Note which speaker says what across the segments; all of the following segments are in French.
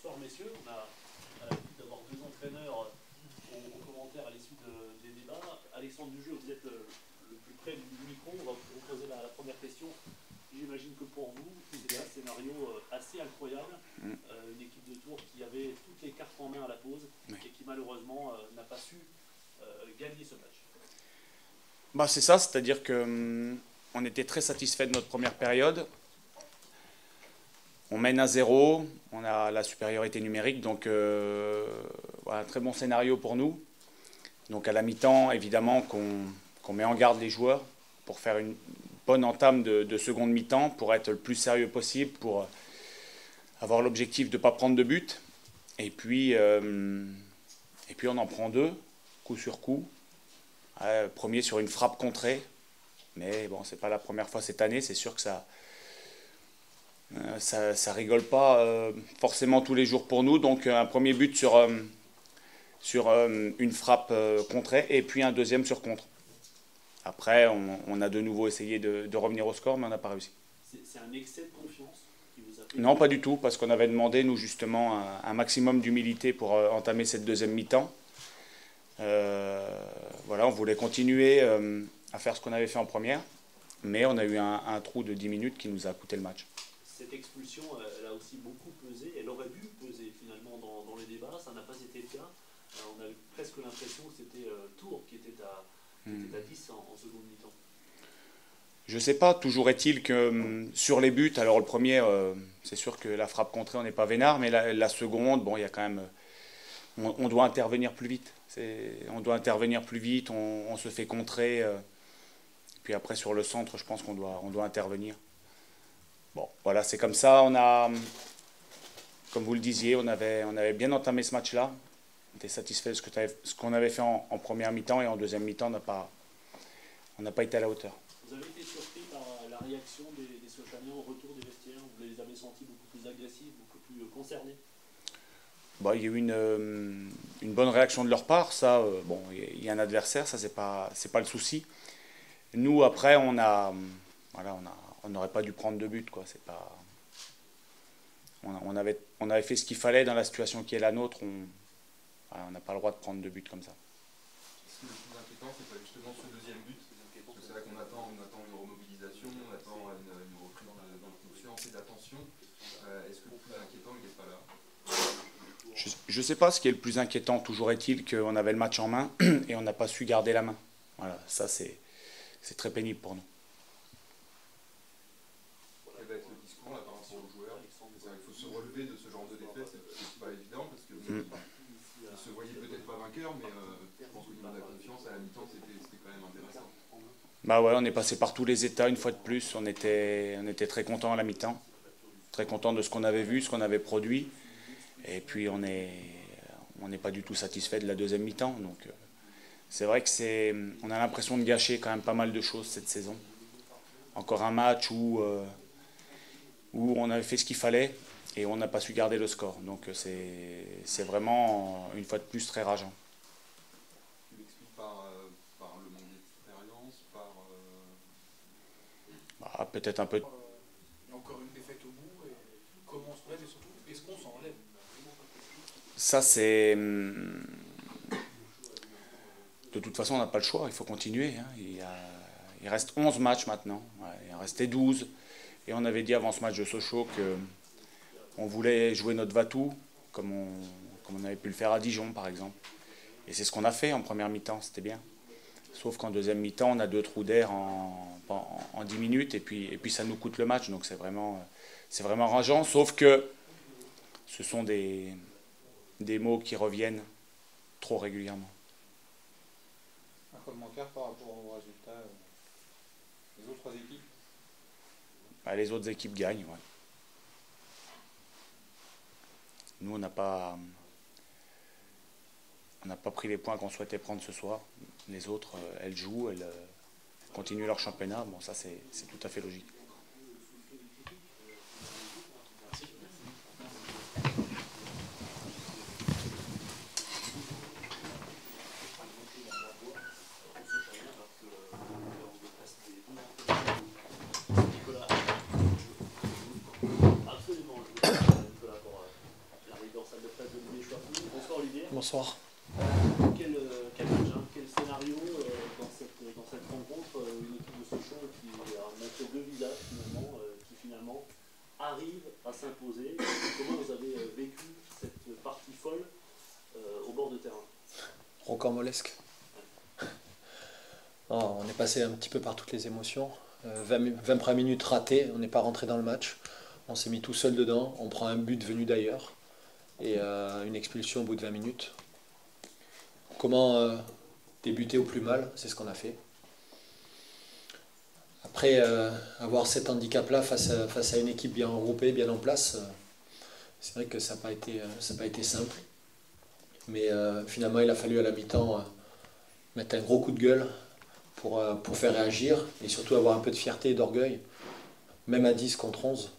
Speaker 1: bonsoir messieurs. On a l'habitude d'avoir deux entraîneurs au commentaire à l'issue des débats. Alexandre Dujeu, vous êtes le plus près du micro. On va vous poser la première question. J'imagine que pour vous, c'est un scénario assez incroyable. Une équipe de Tours qui avait toutes les cartes en main à la pause et qui malheureusement n'a pas su gagner ce match.
Speaker 2: Bah, c'est ça, c'est-à-dire que on était très satisfait de notre première période. On mène à 0, on a la supériorité numérique, donc voilà, un très bon scénario pour nous. Donc à la mi-temps, évidemment qu'on met en garde les joueurs pour faire une bonne entame de seconde mi-temps, pour être le plus sérieux possible, pour avoir l'objectif de ne pas prendre de but. Et puis on en prend deux, coup sur coup. Premier sur une frappe contrée, mais bon, c'est pas la première fois cette année, c'est sûr que ça rigole pas forcément tous les jours pour nous. Donc un premier but sur une frappe contrée et puis un deuxième sur contre. Après, on a de nouveau essayé de revenir au score, mais on n'a pas réussi.
Speaker 1: C'est un excès de confiance qui vous a fait...
Speaker 2: Non, pas du tout, parce qu'on avait demandé, nous, justement, un maximum d'humilité pour entamer cette deuxième mi-temps. Voilà, on voulait continuer à faire ce qu'on avait fait en première, mais on a eu un trou de 10 minutes qui nous a coûté le match.
Speaker 1: Cette expulsion, elle a aussi beaucoup pesé, elle aurait dû peser finalement dans les débats, ça n'a pas été le cas. On a eu presque l'impression que c'était Tours qui était à 10 en seconde mi-temps.
Speaker 2: Je sais pas, toujours est-il que sur les buts, alors le premier, c'est sûr que la frappe contrée, on n'est pas vénard, mais la seconde, bon, il y a quand même... On doit intervenir plus vite. On doit intervenir plus vite, on se fait contrer. Puis après, sur le centre, je pense qu'on doit intervenir. Bon, voilà, c'est comme ça. Comme vous le disiez, on avait bien entamé ce match-là. On était satisfait de ce qu'on avait fait en première mi-temps, et en deuxième mi-temps, on n'a pas été à la hauteur.
Speaker 1: Vous avez été surpris par la réaction des Sochaliens au retour des vestiaires? Vous les avez sentis beaucoup plus agressifs, beaucoup plus concernés?
Speaker 2: Bah, il y a eu une bonne réaction de leur part. Ça, bon, il y a un adversaire, ça, c'est pas le souci. Nous, après, on n'aurait pas dû prendre de but, quoi. C'est pas... On avait fait ce qu'il fallait dans la situation qui est la nôtre. On n'a pas le droit de prendre de but comme ça.
Speaker 3: Est-ce que le plus inquiétant, c'est pas justement ce deuxième but? Parce que c'est là qu'on attend une remobilisation, on attend une reprise de confiance et d'attention. Est-ce que le plus inquiétant, il n'est pas là?
Speaker 2: Je ne sais pas ce qui est le plus inquiétant. Toujours est-il qu'on avait le match en main et on n'a pas su garder la main. Voilà, ça c'est très pénible pour nous.
Speaker 3: Quel va être le discours là, par rapport aux joueurs? Il faut se relever de ce genre de défaite, c'est pas évident parce que vous se voyez peut-être pas vainqueur, mais je pense qu'au niveau de la confiance, à la mi-temps, c'était quand même intéressant.
Speaker 2: Bah ouais, on est passé par tous les états une fois de plus. On était très contents à la mi-temps, très contents de ce qu'on avait vu, ce qu'on avait produit. Et puis on n'est pas du tout satisfait de la deuxième mi-temps. Donc c'est vrai que on a l'impression de gâcher quand même pas mal de choses cette saison. Encore un match où on avait fait ce qu'il fallait et on n'a pas su garder le score. Donc c'est vraiment une fois de plus très rageant.
Speaker 3: Tu l'expliques par le manque d'expérience,
Speaker 2: Bah, peut-être un peu.
Speaker 4: Il y a encore une défaite au bout. Et comment on se relève et surtout, est-ce qu'on s'en relève?
Speaker 2: Ça, c'est... De toute façon, on n'a pas le choix, il faut continuer. Hein. Il reste 11 matchs maintenant, ouais, il en restait 12. Et on avait dit avant ce match de Sochaux qu'on voulait jouer notre va-tout, comme on avait pu le faire à Dijon, par exemple. Et c'est ce qu'on a fait en première mi-temps, c'était bien. Sauf qu'en deuxième mi-temps, on a deux trous d'air en 10 minutes, et puis ça nous coûte le match. Donc c'est vraiment rageant, sauf que ce sont des mots qui reviennent trop régulièrement.
Speaker 4: Un commentaire par rapport aux résultats des autres équipes?
Speaker 2: Bah, les autres équipes gagnent, ouais. Nous, on n'a pas pris les points qu'on souhaitait prendre ce soir. Les autres, elles jouent, elles continuent leur championnat. Bon, ça, c'est tout à fait logique.
Speaker 5: Bonsoir.
Speaker 1: Quel match, hein, quel scénario dans cette rencontre, une équipe de Sochaux qui a montré deux visages qui finalement arrive à s'imposer. Comment vous avez vécu cette partie folle au bord de terrain?
Speaker 5: Rocambolesque. On est passé un petit peu par toutes les émotions. 20 premières minutes ratées, on n'est pas rentré dans le match. On s'est mis tout seul dedans, on prend un but venu d'ailleurs et une expulsion au bout de 20 minutes. Comment débuter au plus mal, c'est ce qu'on a fait. Après, avoir cet handicap-là face à une équipe bien regroupée, bien en place, c'est vrai que ça n'a pas été simple. Mais finalement, il a fallu à la mi-temps mettre un gros coup de gueule pour faire réagir et surtout avoir un peu de fierté et d'orgueil, même à 10 contre 11,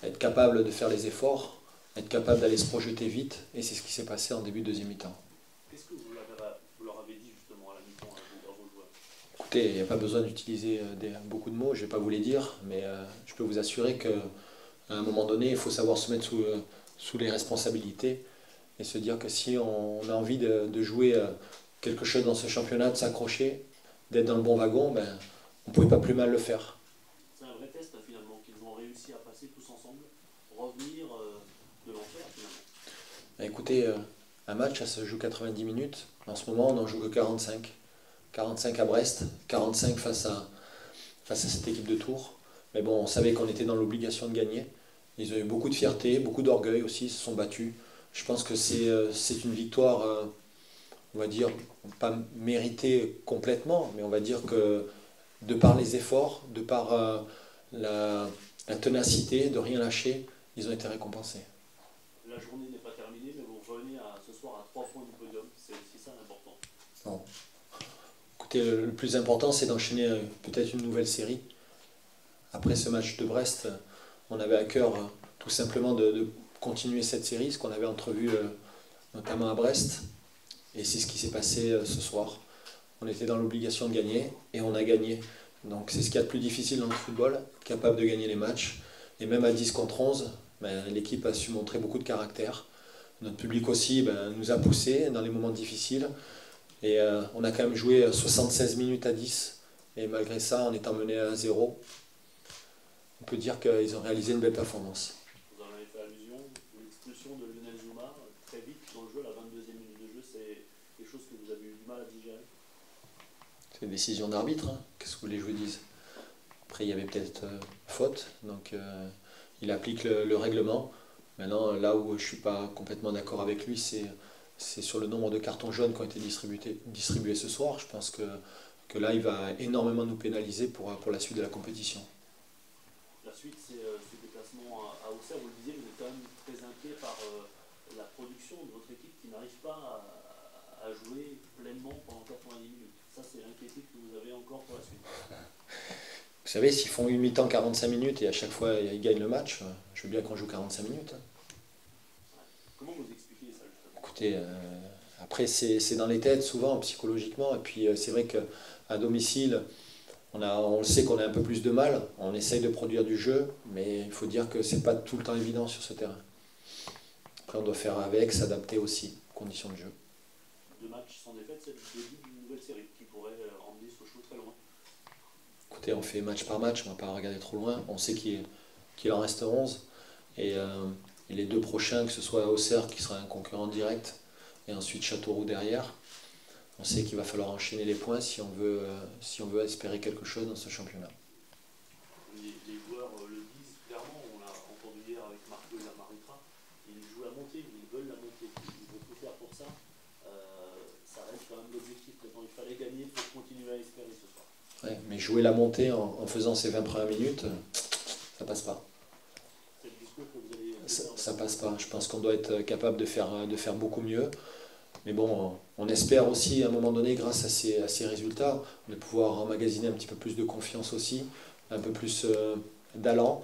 Speaker 5: être capable de faire les efforts, être capable d'aller se projeter vite, et c'est ce qui s'est passé en début de deuxième mi-temps.
Speaker 1: Qu'est-ce que vous leur avez dit justement à la mi-temps à vos joueurs?
Speaker 5: Écoutez, il n'y a pas besoin d'utiliser beaucoup de mots, je ne vais pas vous les dire, mais je peux vous assurer qu'à un moment donné, il faut savoir se mettre sous les responsabilités et se dire que si on a envie de jouer quelque chose dans ce championnat, de s'accrocher, d'être dans le bon wagon, ben, on ne pouvait pas plus mal le faire.
Speaker 1: C'est un vrai test finalement qu'ils ont réussi à passer tous ensemble, revenir de l'enfer finalement.
Speaker 5: Ben, écoutez, un match, ça se joue 90 minutes. En ce moment, on n'en joue que 45. 45 à Brest, 45 face à cette équipe de Tours. Mais bon, on savait qu'on était dans l'obligation de gagner. Ils ont eu beaucoup de fierté, beaucoup d'orgueil aussi, ils se sont battus. Je pense que c'est une victoire, on va dire, pas méritée complètement, mais on va dire que de par les efforts, de par la ténacité, de rien lâcher, ils ont été récompensés.
Speaker 1: La journée n'est pas terminée, mais vous revenez ce soir à 3 points du podium. C'est aussi ça l'important.
Speaker 5: Non. Écoutez, le plus important, c'est d'enchaîner peut-être une nouvelle série. Après ce match de Brest, on avait à cœur tout simplement de continuer cette série, ce qu'on avait entrevu notamment à Brest. Et c'est ce qui s'est passé ce soir. On était dans l'obligation de gagner et on a gagné. Donc c'est ce qu'il y a de plus difficile dans le football, être capable de gagner les matchs. Et même à 10 contre 11, ben, l'équipe a su montrer beaucoup de caractère. Notre public aussi nous a poussés dans les moments difficiles. Et on a quand même joué 76 minutes à 10. Et malgré ça, en étant mené à 0, on peut dire qu'ils ont réalisé une belle performance.
Speaker 1: Vous en avez fait allusion, l'expulsion de Lionel Zouma très vite dans le jeu, la 22e minute de jeu, c'est quelque chose que vous avez eu du mal à digérer?
Speaker 5: C'est une décision d'arbitre, hein. Qu'est-ce que vous voulez que je vous dise? Après, il y avait peut-être faute, donc il applique le règlement. Maintenant, là où je ne suis pas complètement d'accord avec lui, c'est sur le nombre de cartons jaunes qui ont été distribués ce soir. Je pense que là, il va énormément nous pénaliser pour la suite de la compétition.
Speaker 1: La suite, c'est ce déplacement à Auxerre. Vous le disiez, vous êtes quand même très inquiet par la production de votre équipe qui n'arrive pas à jouer pleinement pendant 90 minutes. Ça, c'est l'inquiétude que vous avez encore pour la suite.
Speaker 5: Vous savez, s'ils font une mi-temps 45 minutes et à chaque fois ils gagnent le match, je veux bien qu'on joue 45 minutes.
Speaker 1: Comment vous expliquez ça justement?
Speaker 5: Écoutez, après c'est dans les têtes souvent, psychologiquement, et puis c'est vrai qu'à domicile, on le sait qu'on a un peu plus de mal, on essaye de produire du jeu, mais il faut dire que c'est pas tout le temps évident sur ce terrain. Après on doit faire avec, s'adapter aussi aux conditions de jeu.
Speaker 1: 2 matchs sans défaite, c'est le début d'une nouvelle série qui pourrait emmener Sochaux très loin.
Speaker 5: Écoutez, on fait match par match, on ne va pas regarder trop loin, on sait qu'il en reste 11, et les 2 prochains, que ce soit Auxerre qui sera un concurrent direct, et ensuite Châteauroux derrière, on sait qu'il va falloir enchaîner les points si on veut espérer quelque chose dans ce championnat.
Speaker 1: Les joueurs le disent clairement, on l'a entendu hier avec Marco et Maritra, ils jouent la montée, ils veulent la montée, ils veulent tout faire pour ça. Ça reste quand même l'objectif, maintenant il fallait gagner pour continuer à espérer ce soir.
Speaker 5: Ouais, mais jouer la montée en faisant ces 20 premières minutes, ça passe pas.
Speaker 1: C'est le discours que vous allez...
Speaker 5: Ça passe pas. Je pense qu'on doit être capable de faire beaucoup mieux. Mais bon, on espère aussi à un moment donné, grâce à ces résultats, de pouvoir emmagasiner un petit peu plus de confiance aussi, un peu plus d'allant.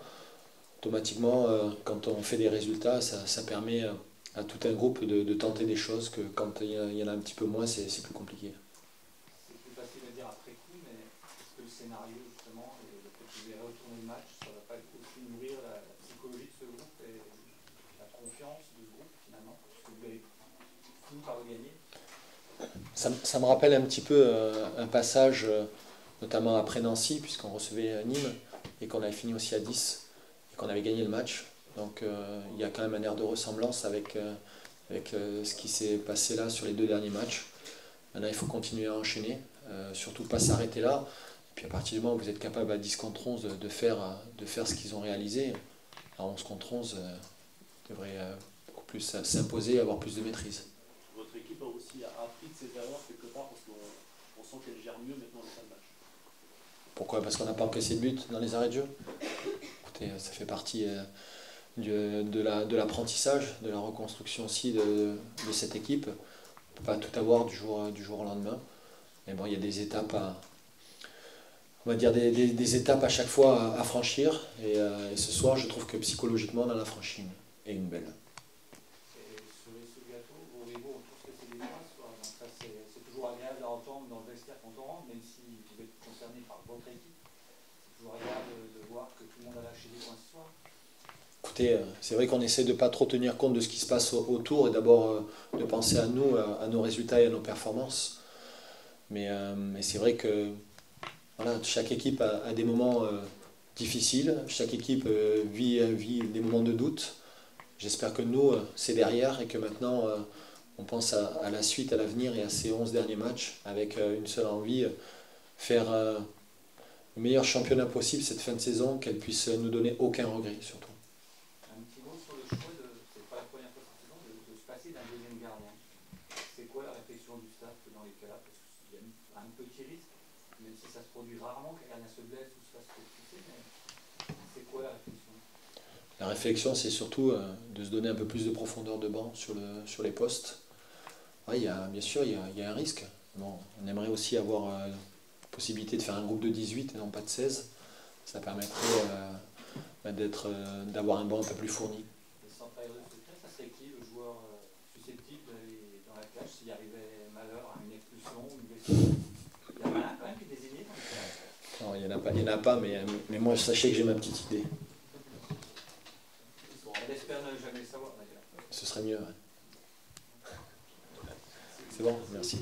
Speaker 5: Automatiquement, quand on fait des résultats, ça permet à tout un groupe de tenter des choses que quand il y en a un petit peu moins, c'est plus compliqué.
Speaker 4: C'est plus facile à dire après coup, mais est-ce que le scénario, justement, et le fait que vous ayez retourné le match, ça ne va pas aussi nourrir la psychologie de ce groupe et la confiance de ce groupe, finalement? Parce que vous avez finit par le gagner.
Speaker 5: Ça me rappelle un petit peu un passage, notamment après Nancy, puisqu'on recevait Nîmes et qu'on avait fini aussi à 10 et qu'on avait gagné le match. Donc il y a quand même un air de ressemblance avec ce qui s'est passé là sur les 2 derniers matchs. Maintenant, il faut continuer à enchaîner, surtout pas s'arrêter là. Et puis à partir du moment où vous êtes capable à 10 contre 11 de faire ce qu'ils ont réalisé, à 11 contre 11 devrait beaucoup plus s'imposer et avoir plus de maîtrise.
Speaker 1: Votre équipe a aussi appris de ses erreurs quelque part parce qu'on sent qu'elle gère mieux maintenant les fins de match.
Speaker 5: Pourquoi? Parce qu'on n'a pas encaissé de but dans les arrêts de jeu. Écoutez, ça fait partie de l'apprentissage, de la reconstruction aussi de cette équipe. On ne peut pas tout avoir du jour au lendemain. Mais bon, il y a des étapes on va dire des étapes à chaque fois à franchir. Et ce soir, je trouve que psychologiquement, on en a franchi une belle.
Speaker 4: Et sur les gâteaux, vos rivaux ont tous cassé des points ce soir. Donc ça, c'est toujours agréable à entendre dans le vestiaire quand on rentre, même si vous êtes concerné par votre équipe. C'est toujours agréable de voir que tout le monde a lâché des points ce soir.
Speaker 5: Écoutez, c'est vrai qu'on essaie de ne pas trop tenir compte de ce qui se passe autour et d'abord de penser à nous, à nos résultats et à nos performances. Mais c'est vrai que voilà, chaque équipe a des moments difficiles, chaque équipe vit des moments de doute. J'espère que nous, c'est derrière et que maintenant, on pense à la suite, à l'avenir et à ces 11 derniers matchs avec une seule envie, faire le meilleur championnat possible cette fin de saison, qu'elle puisse nous donner aucun regret surtout.
Speaker 4: Un petit mot sur le choix, c'est pas la première fois cette saison, de se passer d'un deuxième gardien. C'est quoi la réflexion du staff dans les cas-là? Parce qu'il y a un petit risque, même si ça se produit rarement qu'un gardien se blesse ou se fasse expulser, mais c'est quoi la réflexion?
Speaker 5: La réflexion, c'est surtout de se donner un peu plus de profondeur de banc sur les postes. Ouais, bien sûr, il y a un risque. Bon, on aimerait aussi avoir la possibilité de faire un groupe de 18 et non pas de 16. Ça permettrait d'avoir un banc un peu plus fourni.
Speaker 4: Et sans trahir de secret, ça serait qui le joueur susceptible d'aller dans la cage s'il arrivait malheur à une expulsion ou une blessure? Il y en a un quand même qui est désigné dans le cas.
Speaker 5: Non, il n'y en a pas, mais moi, sachez que j'ai ma petite idée.
Speaker 4: On espère ne jamais le savoir d'ailleurs.
Speaker 5: Ce serait mieux. Ouais. C'est bon, merci.